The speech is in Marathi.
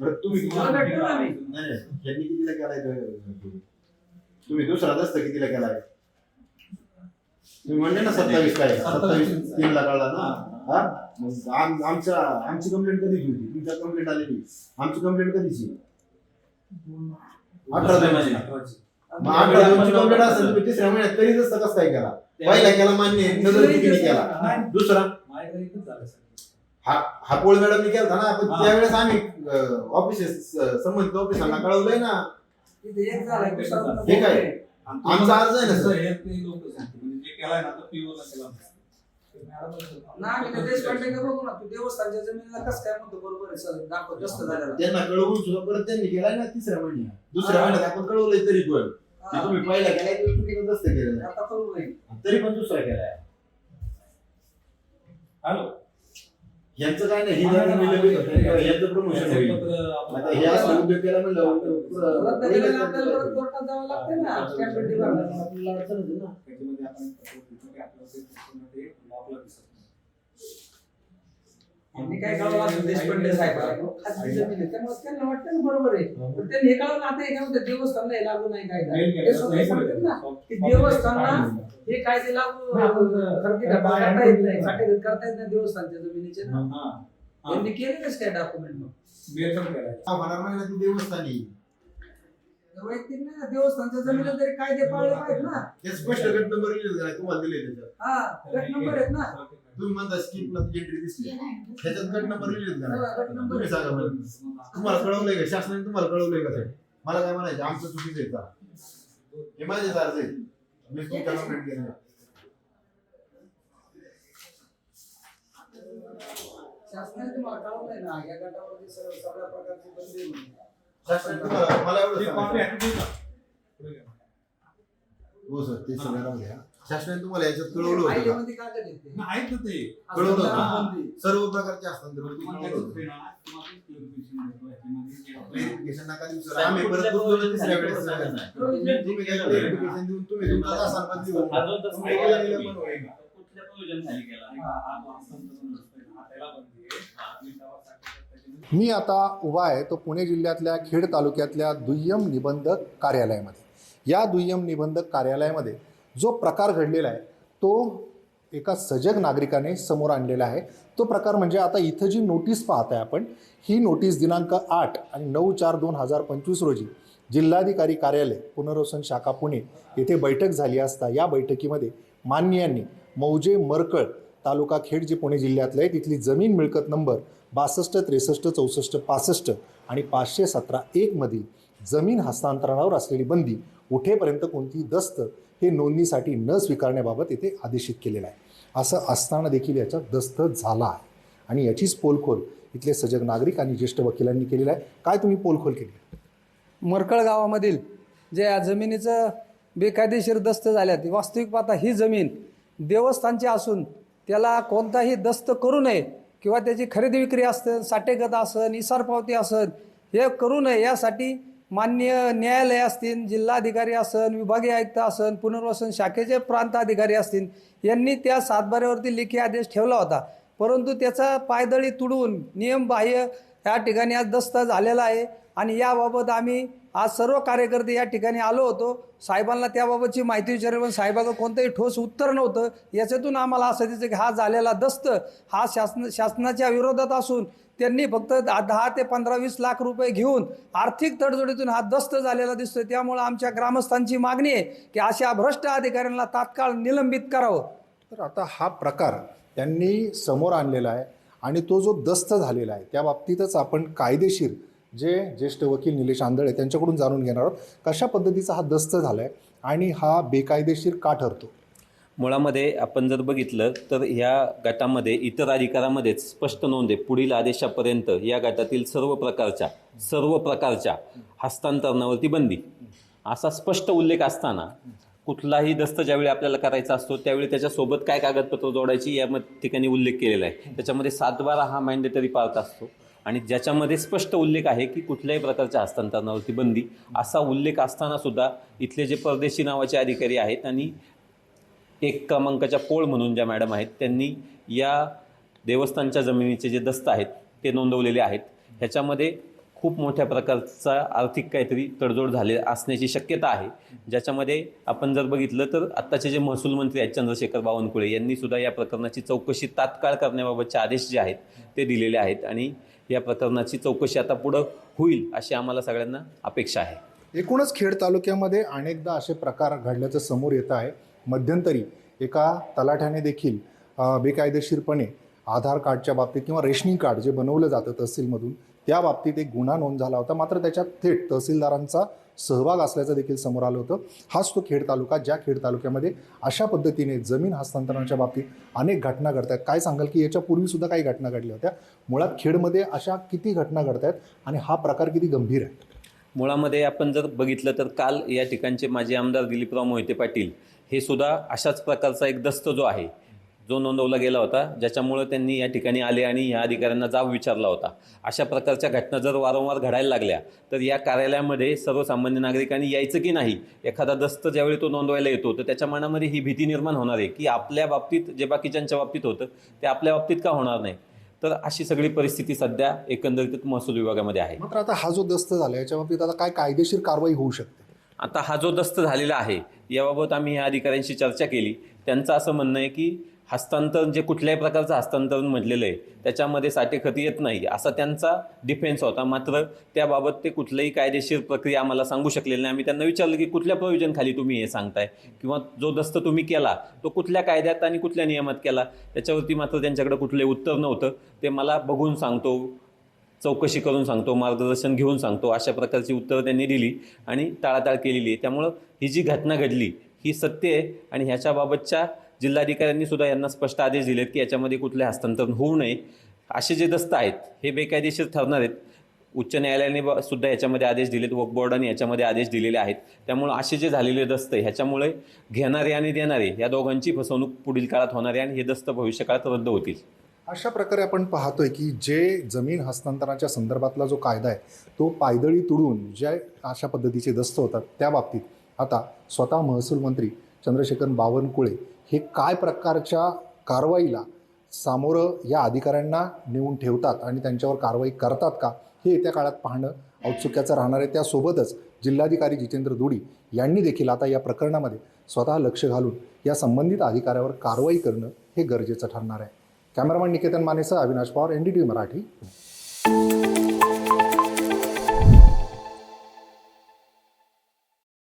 बरं तुम्ही नाही यांनी कितीला केलाय तुम्ही दुसरा दस्त कितीला केलाय तुम्ही म्हणले ना 27 काय 27 3 ला कळला ना हा मग आमची कंप्लेंट कधीची होती तुमच्या कंप्लेंट आलेली आमची कंप्लेंट कधीची 18 महिन्याची मग 18 ची कंप्लेंट असेल तुम्ही तिसऱ्या महिन्यात तरी दस्त कसं काय केला पहिला केला मान्य नजर किती केला दुसरा हा पोळ मॅडमने केला ना पण त्यावेळेस आम्ही ऑफिस संबंधित ऑफिसांना कळवलंय ना हे काय आमचा अर्ज आहे ना सर त्यांना कळवून सुद्धा परत त्यांनी केलाय ना तिसऱ्या महिन्यात दुसऱ्या महिन्यात आपण कळवलंय तरी पण तुम्ही पहिला केलाय तुम्ही दस्त केलेला तरी पण दुसरा केलाय हॅलो यांचं काय नाही यांचं प्रमोशन होईल आता हे असं उद्योग केला म्हणलं कोर्टात जावं लागतं ना आपल्याला अडचण होती ना त्याच्यामध्ये आपण काय कळवलं देशपांडे साहेब त्यामुळे त्यांना वाटतं ना बरोबर आहे पण त्यांनी हे कळवलं आता याच्यामध्ये देवस्थानला हे लागू नाही कायदा ना की देवस्थानला हे कायदे लागू करता येत नाही साठे करता येत नाही देवस्थानच्या जमिनीचे ना त्यांनी केलेलंच काय डॉक्युमेंट मग होणार नाही ना ती देवस्थानी वैयक्तिक नाही ना देवस्थानच्या जमिनीला तरी कायदे पाळले पाहिजे ना हे स्पष्ट गट नंबर लिहिलेला तुम्हाला दिले त्याच्यात हा गट नंबर आहेत ना तुम्ही म्हणता स्किपला एंट्री दिसली त्याच्यात गट नंबर लिहिलेत का तुम्ही सांगा मला तुम्हाला कळवलंय का शासनाने तुम्हाला कळवलंय का मला काय म्हणायचं आमचं चुकीचं आहे का हे माझे अर्ज आहे मी तुमच्या कंप्लेंट केलं शासनाने तुम्हाला कळवलंय ना या गटावरती सगळ्या प्रकारची बंदी शासनाने तुम्हाला मला एवढं हो सर ते सगळ्यांना घ्या शासनाने तुम्हाला याच्यात कळवलं होतं कळवलं सर्व प्रकारचे हस्तांतरण आम्ही परत तिसऱ्या वेळेस तुम्ही देऊन तुम्ही मी आता उभा आहे तो पुणे जिल्ह्यातल्या खेड तालुक्यातल्या दुय्यम निबंधक कार्यालयामध्ये या दुय्यम निबंधक कार्यालयामध्ये जो प्रकार घडलेला आहे तो एका सजग नागरिकाने समोर आणलेला आहे तो प्रकार म्हणजे आता इथं जी नोटीस पाहताय आपण ही नोटीस दिनांक 8 आणि 9/4/2025 रोजी जिल्हाधिकारी कार्यालय पुनर्वसन शाखा पुणे येथे बैठक झाली असता या बैठकीमध्ये मान्यांनी मौजे मरकळ तालुका खेड जे पुणे जिल्ह्यातलं आहे तिथली जमीन मिळकत नंबर 62, 63, 64, 65 आणि 517(1) मधील जमीन हस्तांतरणावर असलेली बंदी उठेपर्यंत कोणतीही दस्त हे नोंदणीसाठी न स्वीकारण्याबाबत येथे आदेशित केलेलं आहे असं असताना देखील याचा दस्त झाला आहे आणि याचीच पोलखोल इथले सजग नागरिक आणि ज्येष्ठ वकिलांनी केलेलं आहे काय तुम्ही पोलखोल केली मरकळ गावामधील जे या जमिनीचं बेकायदेशीर दस्त झाल्यात वास्तविक पाहता ही जमीन देवस्थानची असून त्याला कोणताही दस्त करू नये किंवा त्याची खरेदी विक्री असेल साठेगत असेल इसार पावती असेल हे करू नये यासाठी मान्य न्यायालय असतील जिल्हाधिकारी असेल विभागीय आयुक्त असेल पुनर्वसन शाखेचे प्रांत अधिकारी असतील यांनी त्या सातबाऱ्यावरती लेखी आदेश ठेवला होता परंतु त्याचा पायदळी तुडवून नियमबाह्य या ठिकाणी आज दस्त झालेला आहे आणि याबाबत आम्ही आज सर्व कार्यकर्ते या ठिकाणी आलो होतो साहेबांना त्याबाबतची माहिती विचारली पण साहेबांचं कोणतंही ठोस उत्तर नव्हतं याच्यातून आम्हाला असं दिसतं की हा झालेला दस्त हा शासनाच्या विरोधात असून त्यांनी फक्त 10 ते 15-20 लाख रुपये घेऊन आर्थिक तडजोडीतून हा दस्त झालेला दिसतोय त्यामुळे आमच्या ग्रामस्थांची मागणी आहे की अशा भ्रष्ट अधिकाऱ्यांना तात्काळ निलंबित करावं तर आता हा प्रकार त्यांनी समोर आणलेला आहे आणि तो जो दस्त झालेला आहे त्या बाबतीतच आपण कायदेशीर जे ज्येष्ठ वकील निलेश आंधळे त्यांच्याकडून जाणून घेणार आहोत कशा पद्धतीचा हा दस्त झाला आहे आणि हा बेकायदेशीर का ठरतो मुळामध्ये आपण जर बघितलं तर ह्या गटामध्ये इतर अधिकारामध्येच स्पष्ट नोंद आहे पुढील आदेशापर्यंत या गटातील सर्व प्रकारच्या हस्तांतरणावरती बंदी असा स्पष्ट उल्लेख असताना कुठलाही दस्त ज्यावेळी आपल्याला करायचा असतो त्यावेळी त्याच्यासोबत काय कागदपत्र जोडायची या ठिकाणी उल्लेख केलेला आहे त्याच्यामध्ये 7/12 हा मॅन्डेटरी पार्ट असतो आणि ज्याच्यामध्ये स्पष्ट उल्लेख आहे की कुठल्याही प्रकारच्या हस्तांतरणावरती बंदी असा उल्लेख असताना सुद्धा इथले जे परदेशी नावाचे अधिकारी आहेत आणि 1 क्रमांकाच्या पोळ म्हणून ज्या मॅडम आहेत त्यांनी या देवस्थानच्या जमिनीचे जे दस्त आहेत ते नोंदवलेले आहेत. ह्याच्यामध्ये खूप मोठ्या प्रकारचा आर्थिक काहीतरी तडजोड झाले असण्याची शक्यता आहे, ज्याच्यामध्ये आपण जर बघितलं तर आत्ताचे जे महसूल मंत्री आहेत चंद्रशेखर बावनकुळे यांनी सुद्धा या प्रकरणाची चौकशी तात्काळ करण्याबाबतचे आदेश जे आहेत ते दिलेले आहेत आणि या प्रकरणाची चौकशी आता पुढं होईल अशी आम्हाला सगळ्यांना अपेक्षा आहे. एकूणच खेड तालुक्यामध्ये अनेकदा असे प्रकार घडल्याचं समोर येत आहे. मध्यंतरी एका तलाठ्याने देखील बेकायदेशीरपणे आधार कार्डच्या बाबतीत किंवा रेशनिंग कार्ड जे बनवलं जातं तहसीलमधून त्या बाबतीत एक गुन्हा नोंद झाला होता. मात्र त्याच्यात थेट तहसीलदारांचा सहभाग असल्याचं देखील समोर आलं होतं. हाच तो खेड तालुका, ज्या खेड तालुक्यामध्ये अशा पद्धतीने जमीन हस्तांतरणाच्या बाबतीत अनेक घटना घडत आहेत. काय सांगाल की याच्यापूर्वीसुद्धा काही घटना घडल्या होत्या? मुळात खेडमध्ये अशा किती घटना घडत आहेत आणि हा प्रकार किती गंभीर आहे? मुळामध्ये आपण जर बघितलं तर काल या ठिकाणचे माजी आमदार दिलीपराव मोहिते पाटील हे सुद्धा अशाच प्रकारचा एक दस्त जो आहे जो नोंदवला गेला होता, ज्याच्यामुळं त्यांनी या ठिकाणी आले आणि या अधिकाऱ्यांना जाब विचारला होता. अशा प्रकारच्या घटना जर वारंवार घडायला लागल्या तर या कार्यालयामध्ये सर्वसामान्य नागरिकांनी यायचं की नाही? एखादा दस्त ज्यावेळी तो नोंदवायला येतो तर त्याच्या मनामध्ये ही भीती निर्माण होणार आहे की आपल्या बाबतीत जे बाकीच्यांच्या बाबतीत होतं ते आपल्या बाबतीत का होणार नाही? तर अशी सगळी परिस्थिती सध्या एकंदरीत महसूल विभागामध्ये आहे. मात्र आता हा जो दस्त झाला याच्या बाबतीत आता काय कायदेशीर कारवाई होऊ शकते? आता हा जो दस्त झालेला आहे याबाबत आम्ही या अधिकाऱ्यांशी चर्चा केली. त्यांचं असं म्हणणं आहे की हस्तांतरण जे कुठल्याही प्रकारचं हस्तांतरण म्हटलेलं आहे त्याच्यामध्ये साठेखती येत नाही असा त्यांचा डिफेन्स होता. मात्र त्याबाबत ते कुठल्याही कायदेशीर प्रक्रिया आम्हाला सांगू शकलेली नाही. आम्ही त्यांना विचारलं की कुठल्या प्रोव्हिजनखाली तुम्ही हे सांगताय किंवा जो दस्त तुम्ही केला तो कुठल्या कायद्यात आणि कुठल्या नियमात केला, त्याच्यावरती मात्र त्यांच्याकडे कुठलंही उत्तर नव्हतं. ते मला बघून सांगतो, चौकशी करून सांगतो, मार्गदर्शन घेऊन सांगतो अशा प्रकारची उत्तरं त्यांनी दिली आणि टाळाटाळ केलेली आहे. त्यामुळं ही जी घटना घडली ही सत्य आहे आणि ह्याच्याबाबतच्या जिल्हाधिकाऱ्यांनी सुद्धा यांना स्पष्ट आदेश दिलेत की याच्यामध्ये कुठले हस्तांतरण होऊ नये. असे जे दस्त आहेत हे बेकायदेशीर ठरणार आहेत. उच्च न्यायालयाने सुद्धा याच्यामध्ये आदेश दिलेत, वक्फ बोर्डाने याच्यामध्ये आदेश दिलेले आहेत. त्यामुळे असे जे झालेले दस्त ह्याच्यामुळे घेणारे आणि देणारे या दोघांची फसवणूक पुढील काळात होणार आहे आणि हे दस्त भविष्यकाळात रद्द होतील. अशा प्रकारे आपण पाहतोय की जे जमीन हस्तांतरणाच्या संदर्भातला जो कायदा आहे तो पायदळी तुडून ज्या अशा पद्धतीचे दस्त होतात त्या बाबतीत आता स्वतः महसूल मंत्री चंद्रशेखर बावनकुळे हे काय प्रकारच्या कारवाईला सामोरं या अधिकाऱ्यांना नेऊन ठेवतात आणि त्यांच्यावर कारवाई करतात का हे येत्या काळात पाहणं औत्सुक्याचं राहणार आहे. त्यासोबतच जिल्हाधिकारी जितेंद्र दुडी यांनी देखील आता या प्रकरणामध्ये स्वतः लक्ष घालून या संबंधित अधिकाऱ्यावर कारवाई करणं हे गरजेचं ठरणार आहे. कॅमेरामॅन निकेतन मानेसह अविनाश पवार, NDTV मराठी.